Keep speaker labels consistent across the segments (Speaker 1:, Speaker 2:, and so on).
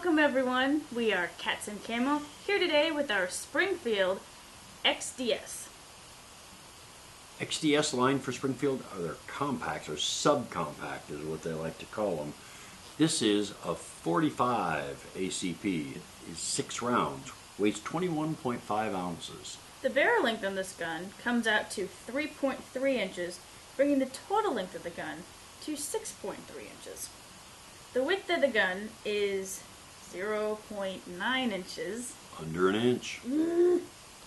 Speaker 1: Welcome everyone, we are Cats and Camo, here today with our Springfield XDS.
Speaker 2: XDS line for Springfield are their compacts, or subcompact is what they like to call them. This is a 45 ACP, it is 6 rounds, weighs 21.5 ounces.
Speaker 1: The barrel length on this gun comes out to 3.3 inches, bringing the total length of the gun to 6.3 inches. The width of the gun is 0.9 inches.
Speaker 2: Under an inch.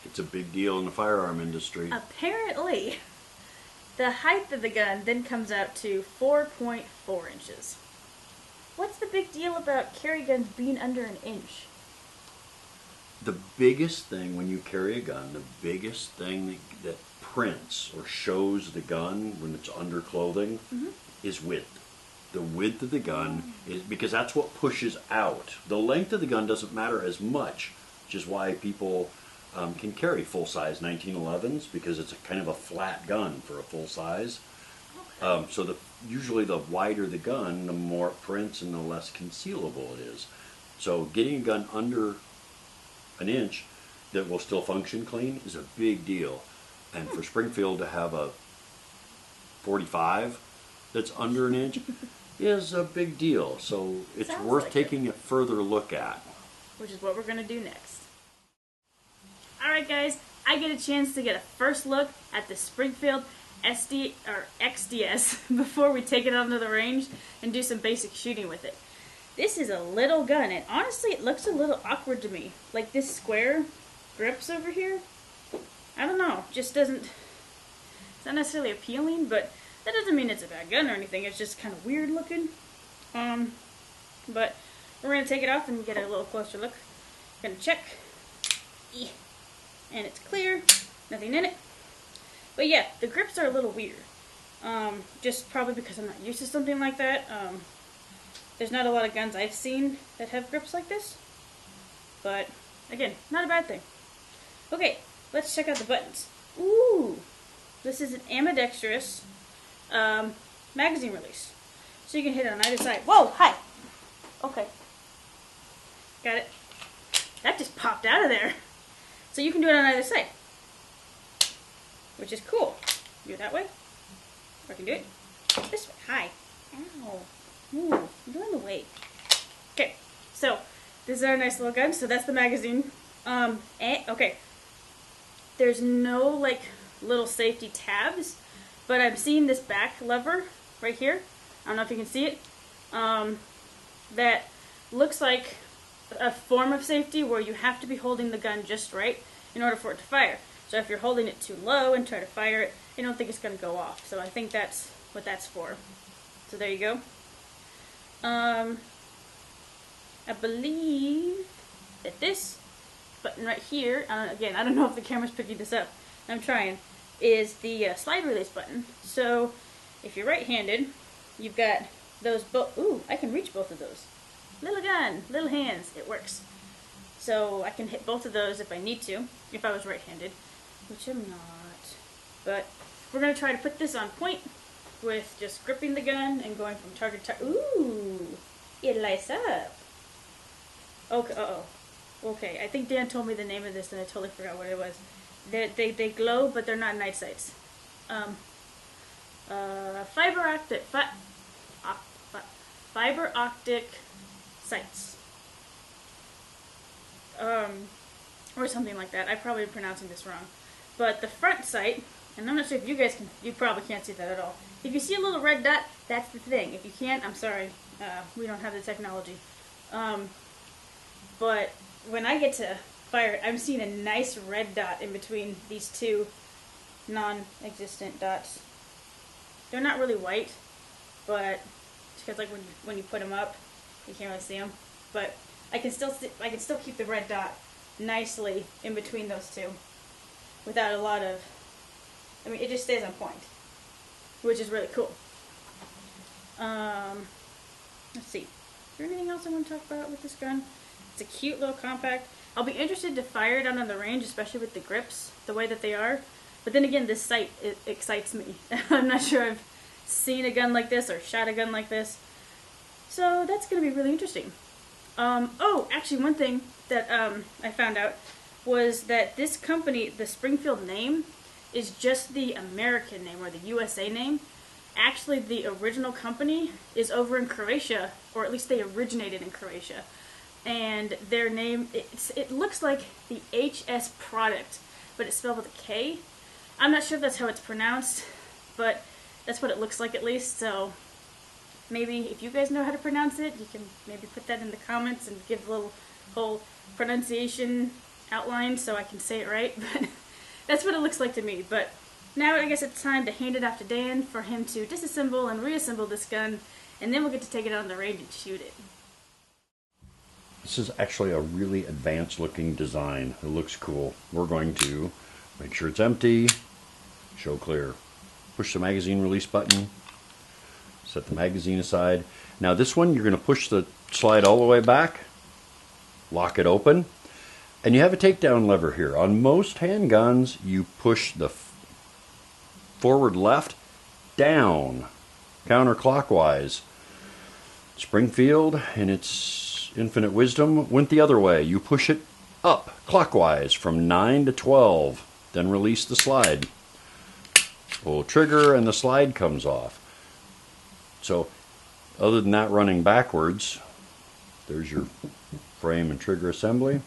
Speaker 2: It's a big deal in the firearm industry.
Speaker 1: Apparently. The height of the gun then comes out to 4.4 inches. What's the big deal about carry guns being under an inch?
Speaker 2: The biggest thing when you carry a gun, the biggest thing that prints or shows the gun when it's under clothing is width. The width of the gun is because that's what pushes out. The length of the gun doesn't matter as much, which is why people can carry full-size 1911s, because it's a kind of a flat gun for a full size. So usually the wider the gun, the more it prints and the less concealable it is. So getting a gun under an inch that will still function clean is a big deal. And for Springfield to have a 45 that's under an inch is a big deal. So it's worth taking a further look at.
Speaker 1: Which is what we're going to do next. Alright guys, I get a chance to get a first look at the Springfield XDS before we take it onto the range and do some basic shooting with it. This is a little gun, and honestly it looks a little awkward to me. Like this square grips over here, I don't know, just doesn't, it's not necessarily appealing, but that doesn't mean it's a bad gun or anything, it's just kind of weird looking. But we're going to take it off and get a little closer look. Gonna check. And it's clear, nothing in it. But yeah, the grips are a little weird. Just probably because I'm not used to something like that. There's not a lot of guns I've seen that have grips like this. But, again, not a bad thing. Okay, let's check out the buttons. Ooh! This is an ambidextrous magazine release. So you can hit it on either side. Whoa! Hi! Okay. Got it. That just popped out of there. So you can do it on either side. Which is cool. Do it that way. Or I can do it this way. Hi. Ow. Ooh, you're in the way. Okay, so this is our nice little gun. So that's the magazine. Okay. There's no like little safety tabs, but I'm seeing this back lever right here. I don't know if you can see it. That looks like a form of safety where you have to be holding the gun just right in order for it to fire. So if you're holding it too low and try to fire it, I don't think it's going to go off. So I think that's what that's for. So there you go. I believe that this button right here, again, I don't know if the camera's picking this up, I'm trying, is the slide release button. So if you're right-handed, you've got those both. Ooh, I can reach both of those. Little gun, little hands, it works. So I can hit both of those if I need to, if I was right-handed, which I'm not. But we're going to try to put this on point with just gripping the gun and going from target to target. Ooh, it lights up. Okay, okay, I think Dan told me the name of this and I totally forgot what it was. They glow, but they're not night sights. Fiber optic sights. Or something like that. I'm probably pronouncing this wrong. But the front sight, and I'm not sure if you guys can, you probably can't see that at all. If you see a little red dot, that's the thing. If you can't, I'm sorry. We don't have the technology. But when I get to fire it, I'm seeing a nice red dot in between these two non-existent dots. They're not really white, but it's because like when you put them up, you can't really see them. But I can still keep the red dot nicely in between those two without a lot of, I mean, it just stays on point, which is really cool. Let's see, is there anything else I want to talk about with this gun? It's a cute little compact. I'll be interested to fire it out on the range, especially with the grips, the way that they are. But then again, this sight, it excites me. I'm not sure I've seen a gun like this or shot a gun like this. So that's going to be really interesting. Oh, actually, one thing that I found out was that this company, the Springfield name, is just the American name or the USA name. Actually, the original company is over in Croatia, or at least they originated in Croatia. And their name, it looks like the HS product, but it's spelled with a K. I'm not sure if that's how it's pronounced, but that's what it looks like at least, so maybe if you guys know how to pronounce it, you can maybe put that in the comments and give a little whole pronunciation outline so I can say it right. But that's what it looks like to me. But now I guess it's time to hand it off to Dan for him to disassemble and reassemble this gun, and then we'll get to take it out on the range and shoot it.
Speaker 2: This is actually a really advanced looking design. It looks cool. We're going to make sure it's empty, show clear. Push the magazine release button, set the magazine aside. Now this one, you're going to push the slide all the way back, lock it open, and you have a takedown lever here. On most handguns, you push the forward left down, counterclockwise. Springfield, in its infinite wisdom, went the other way. You push it up clockwise from 9 to 12, then release the slide. Pull trigger and the slide comes off. So other than that running backwards, there's your frame and trigger assembly,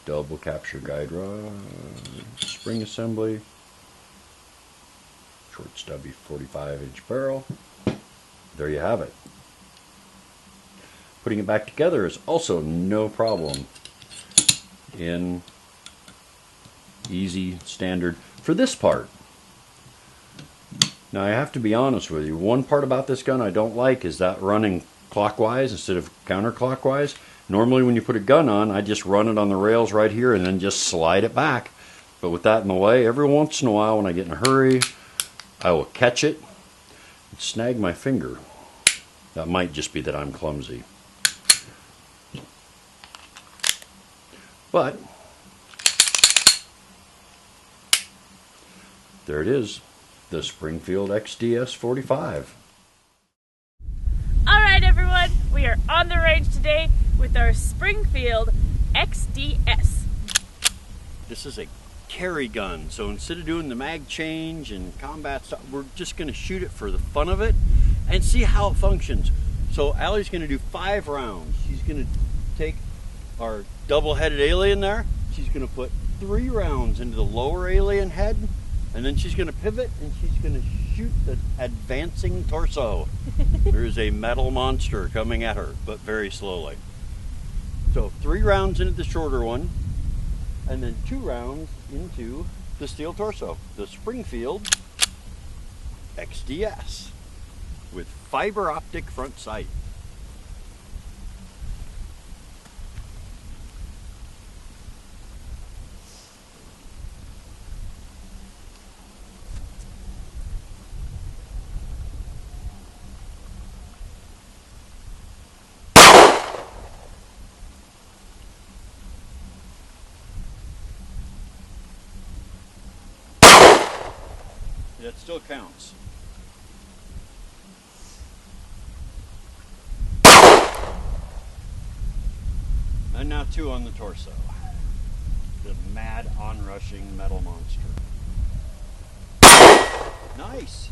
Speaker 2: double capture guide rod, spring assembly, short stubby 45-inch barrel. There you have it. Putting it back together is also no problem. In easy standard for this part. Now I have to be honest with you, one part about this gun I don't like is that running clockwise instead of counterclockwise. Normally when you put a gun on, I just run it on the rails right here and then just slide it back. But with that in the way, every once in a while when I get in a hurry, I will catch it and snag my finger. That might just be that I'm clumsy. But there it is, the Springfield XDS 45.
Speaker 1: Alright everyone, we are on the range today with our Springfield XDS.
Speaker 2: This is a carry gun, so instead of doing the mag change and combat stuff, we're just going to shoot it for the fun of it and see how it functions. So Allie's going to do 5 rounds. She's going to take our double-headed alien there. She's going to put 3 rounds into the lower alien head, and then she's going to pivot and she's going to shoot the advancing torso. There is a metal monster coming at her, but very slowly. So 3 rounds into the shorter one, and then 2 rounds into the steel torso, the Springfield XDS with fiber optic front sight. That still counts. And now 2 on the torso. The mad onrushing metal monster. Nice!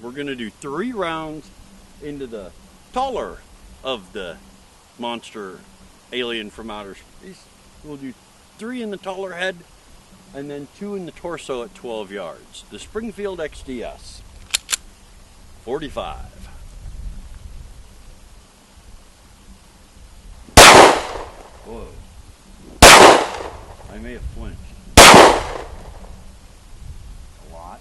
Speaker 2: We're going to do 3 rounds into the taller of the monster alien from outer space. We'll do 3 in the taller head and then 2 in the torso at 12 yards. The Springfield XDS 45. Whoa. I may have flinched. A lot.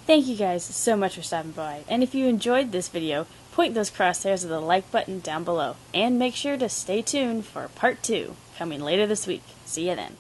Speaker 1: Thank you guys so much for stopping by, and if you enjoyed this video, point those crosshairs to the like button down below, and make sure to stay tuned for part 2, coming later this week. See you then.